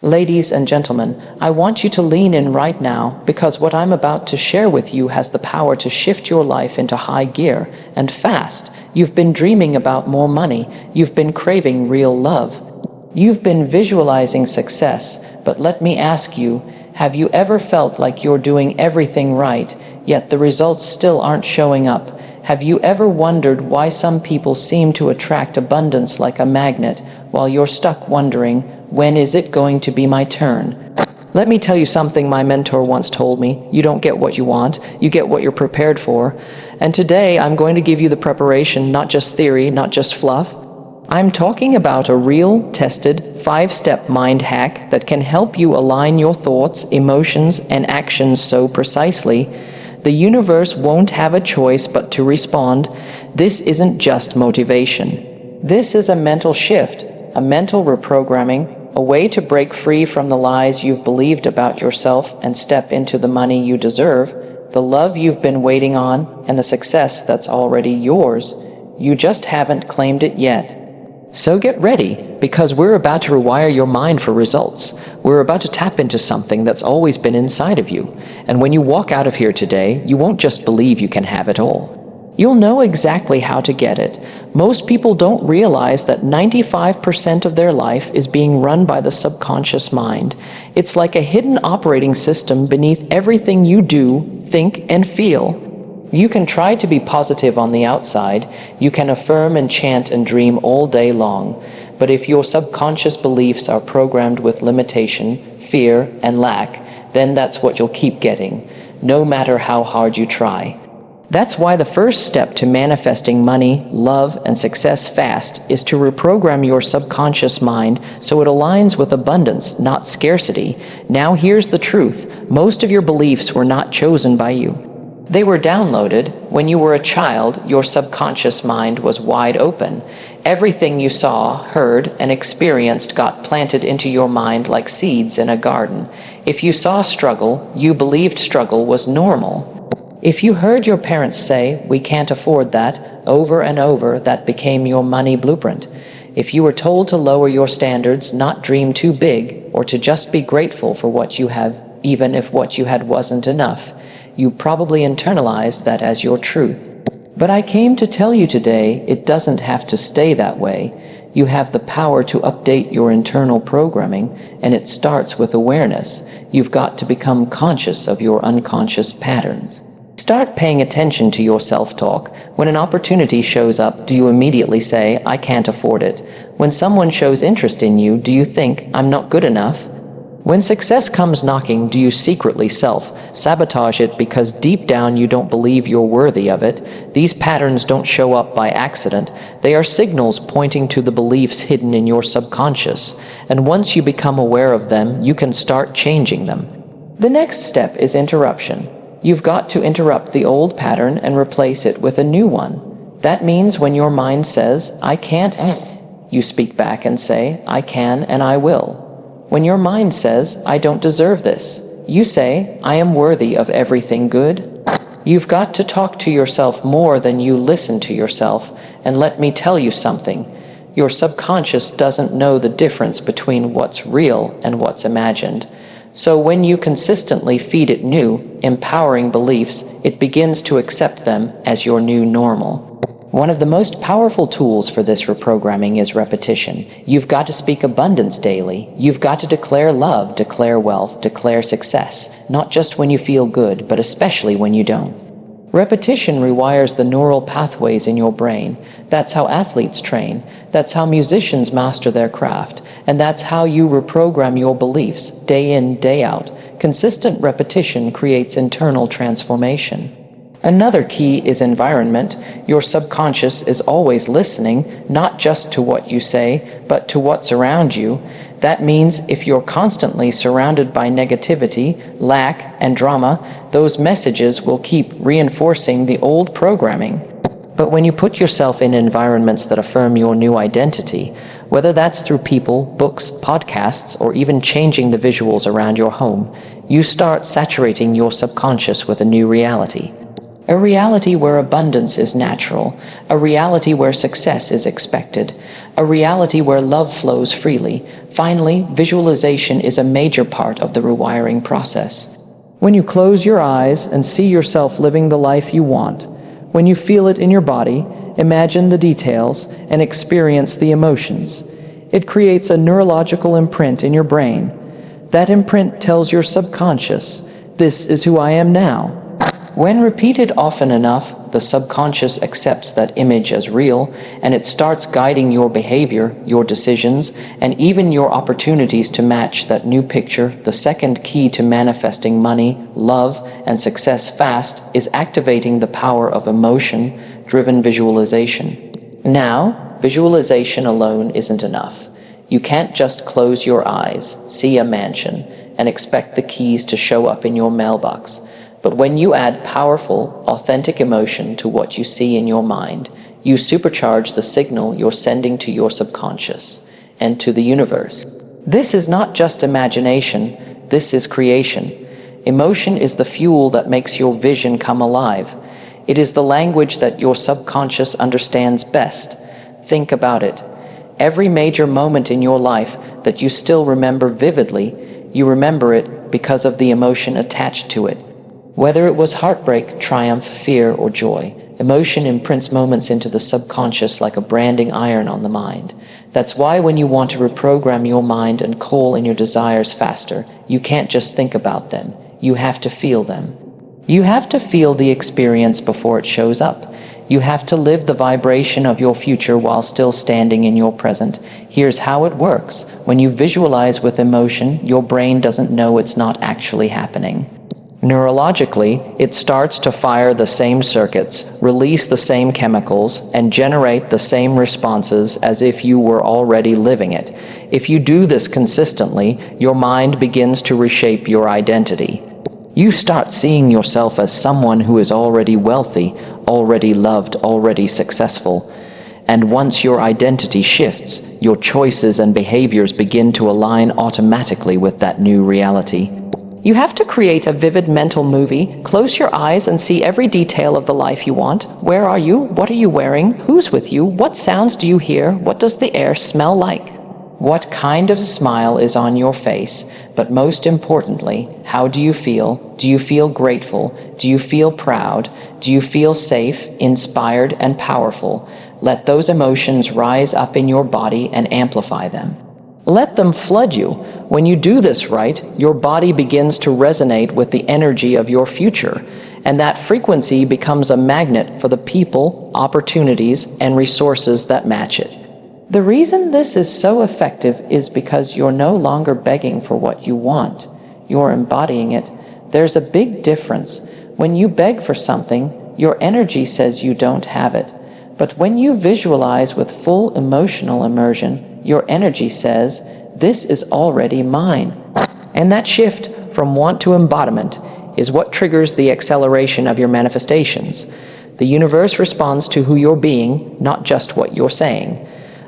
Ladies and gentlemen, I want you to lean in right now because what I'm about to share with you has the power to shift your life into high gear and fast. You've been dreaming about more money. You've been craving real love. You've been visualizing success, but let me ask you, have you ever felt like you're doing everything right, yet the results still aren't showing up? Have you ever wondered why some people seem to attract abundance like a magnet, while you're stuck wondering, when is it going to be my turn? Let me tell you something my mentor once told me. You don't get what you want, you get what you're prepared for. And today I'm going to give you the preparation, not just theory, not just fluff. I'm talking about a real, tested, 5-step mind hack that can help you align your thoughts, emotions, and actions so precisely the universe won't have a choice but to respond. This isn't just motivation. This is a mental shift, a mental reprogramming, a way to break free from the lies you've believed about yourself and step into the money you deserve, the love you've been waiting on, and the success that's already yours. You just haven't claimed it yet. So get ready, because we're about to rewire your mind for results. We're about to tap into something that's always been inside of you. And when you walk out of here today, you won't just believe you can have it all. You'll know exactly how to get it. Most people don't realize that 95% of their life is being run by the subconscious mind. It's like a hidden operating system beneath everything you do, think, and feel. You can try to be positive on the outside, you can affirm and chant and dream all day long, but if your subconscious beliefs are programmed with limitation, fear, and lack, then that's what you'll keep getting, no matter how hard you try. That's why the first step to manifesting money, love, and success fast is to reprogram your subconscious mind so it aligns with abundance, not scarcity. Now here's the truth. Most of your beliefs were not chosen by you. They were downloaded. When you were a child, your subconscious mind was wide open. Everything you saw, heard, and experienced got planted into your mind like seeds in a garden. If you saw struggle, you believed struggle was normal. If you heard your parents say, "We can't afford that," over and over, that became your money blueprint. If you were told to lower your standards, not dream too big, or to just be grateful for what you have, even if what you had wasn't enough, you probably internalized that as your truth. But I came to tell you today, it doesn't have to stay that way. You have the power to update your internal programming, and it starts with awareness. You've got to become conscious of your unconscious patterns. Start paying attention to your self-talk. When an opportunity shows up, do you immediately say, "I can't afford it"? When someone shows interest in you, do you think, "I'm not good enough"? When success comes knocking, do you secretly self-sabotage it because deep down you don't believe you're worthy of it? These patterns don't show up by accident. They are signals pointing to the beliefs hidden in your subconscious. And once you become aware of them, you can start changing them. The next step is interruption. You've got to interrupt the old pattern and replace it with a new one. That means when your mind says, "I can't," you speak back and say, "I can and I will." When your mind says, "I don't deserve this," you say, "I am worthy of everything good." You've got to talk to yourself more than you listen to yourself. And let me tell you something. Your subconscious doesn't know the difference between what's real and what's imagined. So when you consistently feed it new, empowering beliefs, it begins to accept them as your new normal. One of the most powerful tools for this reprogramming is repetition. You've got to speak abundance daily. You've got to declare love, declare wealth, declare success, not just when you feel good, but especially when you don't. Repetition rewires the neural pathways in your brain. That's how athletes train. That's how musicians master their craft. And that's how you reprogram your beliefs, day in, day out. Consistent repetition creates internal transformation. Another key is environment. Your subconscious is always listening, not just to what you say, but to what's around you. That means if you're constantly surrounded by negativity, lack, and drama, those messages will keep reinforcing the old programming. But when you put yourself in environments that affirm your new identity, whether that's through people, books, podcasts, or even changing the visuals around your home, you start saturating your subconscious with a new reality. A reality where abundance is natural, a reality where success is expected, a reality where love flows freely. Finally, visualization is a major part of the rewiring process. When you close your eyes and see yourself living the life you want, when you feel it in your body, imagine the details and experience the emotions. It creates a neurological imprint in your brain. That imprint tells your subconscious, "This is who I am now." When repeated often enough, the subconscious accepts that image as real, and it starts guiding your behavior, your decisions, and even your opportunities to match that new picture. The second key to manifesting money, love, and success fast is activating the power of emotion-driven visualization. Now, visualization alone isn't enough. You can't just close your eyes, see a mansion, and expect the keys to show up in your mailbox. But when you add powerful, authentic emotion to what you see in your mind, you supercharge the signal you're sending to your subconscious and to the universe. This is not just imagination, this is creation. Emotion is the fuel that makes your vision come alive. It is the language that your subconscious understands best. Think about it. Every major moment in your life that you still remember vividly, you remember it because of the emotion attached to it. Whether it was heartbreak, triumph, fear, or joy, emotion imprints moments into the subconscious like a branding iron on the mind. That's why when you want to reprogram your mind and call in your desires faster, you can't just think about them. You have to feel them. You have to feel the experience before it shows up. You have to live the vibration of your future while still standing in your present. Here's how it works. When you visualize with emotion, your brain doesn't know it's not actually happening. Neurologically, it starts to fire the same circuits, release the same chemicals, and generate the same responses as if you were already living it. If you do this consistently, your mind begins to reshape your identity. You start seeing yourself as someone who is already wealthy, already loved, already successful. And once your identity shifts, your choices and behaviors begin to align automatically with that new reality. You have to create a vivid mental movie. Close your eyes and see every detail of the life you want. Where are you? What are you wearing? Who's with you? What sounds do you hear? What does the air smell like? What kind of smile is on your face? But most importantly, how do you feel? Do you feel grateful? Do you feel proud? Do you feel safe, inspired, and powerful? Let those emotions rise up in your body and amplify them. Let them flood you. When you do this right, your body begins to resonate with the energy of your future, and that frequency becomes a magnet for the people, opportunities, and resources that match it. The reason this is so effective is because you're no longer begging for what you want. You're embodying it. There's a big difference. When you beg for something, your energy says you don't have it. But when you visualize with full emotional immersion, your energy says, "This is already mine." And that shift from want to embodiment is what triggers the acceleration of your manifestations. The universe responds to who you're being, not just what you're saying.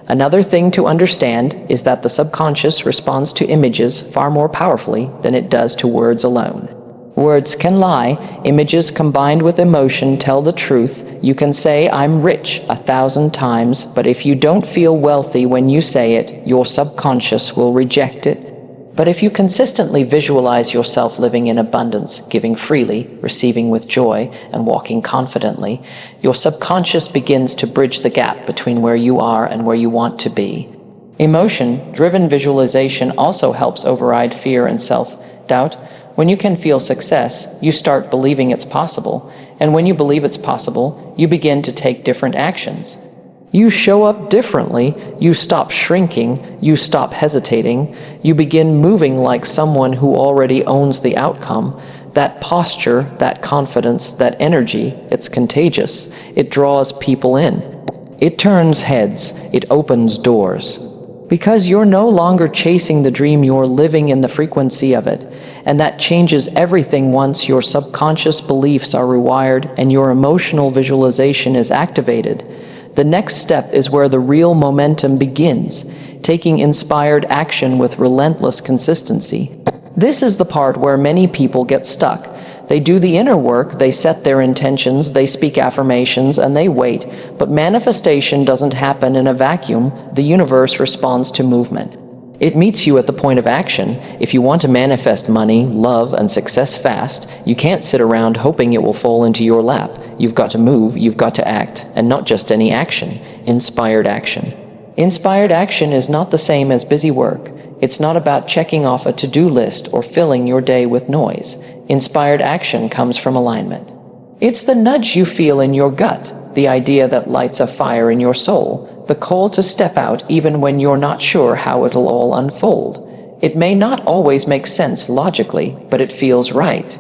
Another thing to understand is that the subconscious responds to images far more powerfully than it does to words alone. Words can lie. Images combined with emotion tell the truth. You can say, "I'm rich," 1,000 times, but if you don't feel wealthy when you say it, your subconscious will reject it. But if you consistently visualize yourself living in abundance, giving freely, receiving with joy, and walking confidently, your subconscious begins to bridge the gap between where you are and where you want to be. Emotion-driven visualization also helps override fear and self-doubt. When you can feel success, you start believing it's possible. And when you believe it's possible, you begin to take different actions. You show up differently, you stop shrinking, you stop hesitating, you begin moving like someone who already owns the outcome. That posture, that confidence, that energy, it's contagious. It draws people in. It turns heads, it opens doors. Because you're no longer chasing the dream, you're living in the frequency of it. And that changes everything once your subconscious beliefs are rewired and your emotional visualization is activated. The next step is where the real momentum begins, taking inspired action with relentless consistency. This is the part where many people get stuck. They do the inner work, they set their intentions, they speak affirmations, and they wait. But manifestation doesn't happen in a vacuum. The universe responds to movement. It meets you at the point of action. If you want to manifest money, love, and success fast, you can't sit around hoping it will fall into your lap. You've got to move, you've got to act, and not just any action, inspired action. Inspired action is not the same as busy work. It's not about checking off a to-do list or filling your day with noise. Inspired action comes from alignment. It's the nudge you feel in your gut, the idea that lights a fire in your soul, the call to step out even when you're not sure how it'll all unfold. It may not always make sense logically, but it feels right.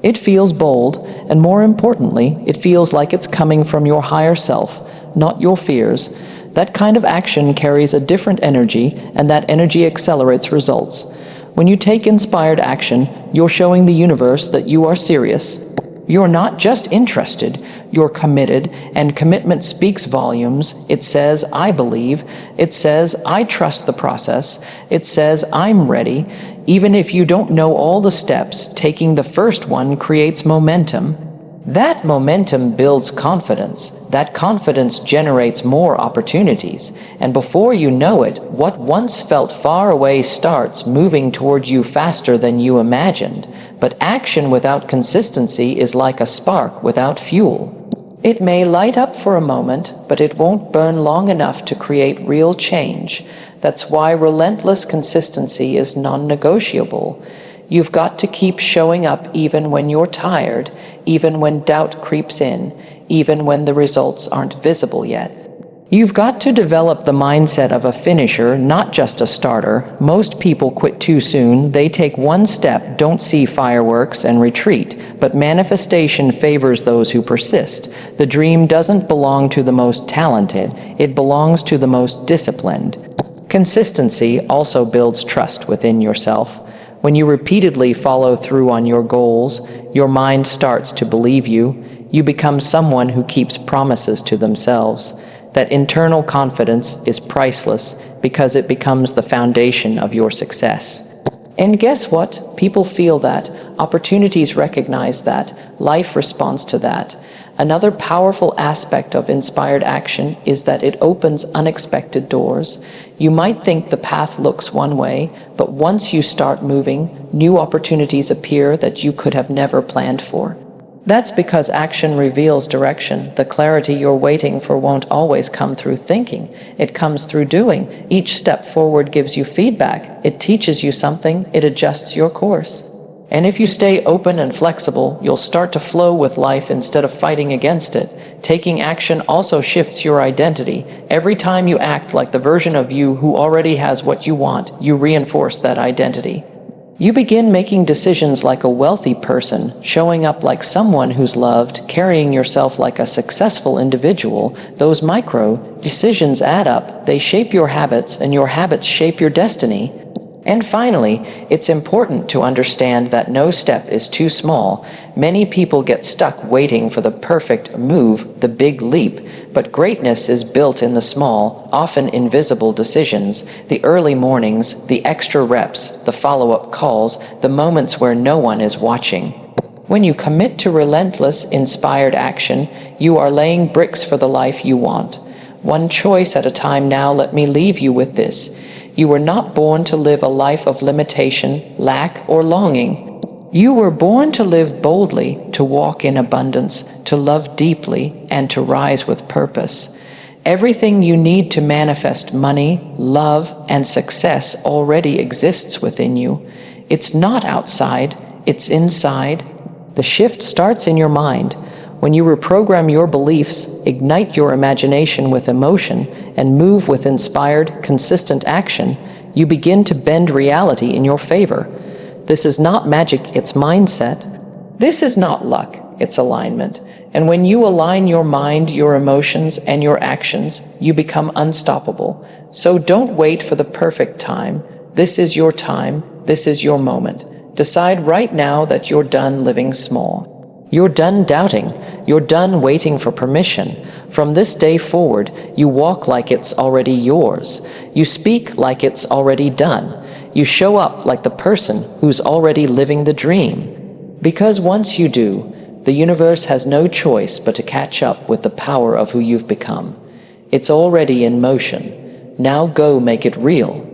It feels bold, and more importantly, it feels like it's coming from your higher self, not your fears. That kind of action carries a different energy, and that energy accelerates results. When you take inspired action, you're showing the universe that you are serious. You're not just interested, you're committed, and commitment speaks volumes. It says, I believe. It says, I trust the process. It says, I'm ready. Even if you don't know all the steps, taking the first one creates momentum. That momentum builds confidence. That confidence generates more opportunities. And before you know it, what once felt far away starts moving toward you faster than you imagined. But action without consistency is like a spark without fuel. It may light up for a moment, but it won't burn long enough to create real change. That's why relentless consistency is non-negotiable. You've got to keep showing up even when you're tired, even when doubt creeps in, even when the results aren't visible yet. You've got to develop the mindset of a finisher, not just a starter. Most people quit too soon. They take one step, don't see fireworks, and retreat. But manifestation favors those who persist. The dream doesn't belong to the most talented. It belongs to the most disciplined. Consistency also builds trust within yourself. When you repeatedly follow through on your goals, your mind starts to believe you. You become someone who keeps promises to themselves. That internal confidence is priceless because it becomes the foundation of your success. And guess what? People feel that. Opportunities recognize that. Life responds to that. Another powerful aspect of inspired action is that it opens unexpected doors. You might think the path looks one way, but once you start moving, new opportunities appear that you could have never planned for. That's because action reveals direction. The clarity you're waiting for won't always come through thinking. It comes through doing. Each step forward gives you feedback. It teaches you something. It adjusts your course. And if you stay open and flexible, you'll start to flow with life instead of fighting against it. Taking action also shifts your identity. Every time you act like the version of you who already has what you want, you reinforce that identity. You begin making decisions like a wealthy person, showing up like someone who's loved, carrying yourself like a successful individual. Those micro decisions add up. They shape your habits, and your habits shape your destiny. And finally, it's important to understand that no step is too small. Many people get stuck waiting for the perfect move, the big leap. But greatness is built in the small, often invisible decisions, the early mornings, the extra reps, the follow-up calls, the moments where no one is watching. When you commit to relentless, inspired action, you are laying bricks for the life you want. One choice at a time. Now let me leave you with this. You were not born to live a life of limitation, lack, or longing. You were born to live boldly, to walk in abundance, to love deeply, and to rise with purpose. Everything you need to manifest money, love, and success already exists within you. It's not outside, it's inside. The shift starts in your mind. When you reprogram your beliefs, ignite your imagination with emotion, and move with inspired, consistent action, you begin to bend reality in your favor. This is not magic, it's mindset. This is not luck, it's alignment. And when you align your mind, your emotions, and your actions, you become unstoppable. So don't wait for the perfect time. This is your time. This is your moment. Decide right now that you're done living small. You're done doubting. You're done waiting for permission. From this day forward, you walk like it's already yours. You speak like it's already done. You show up like the person who's already living the dream. Because once you do, the universe has no choice but to catch up with the power of who you've become. It's already in motion. Now go make it real.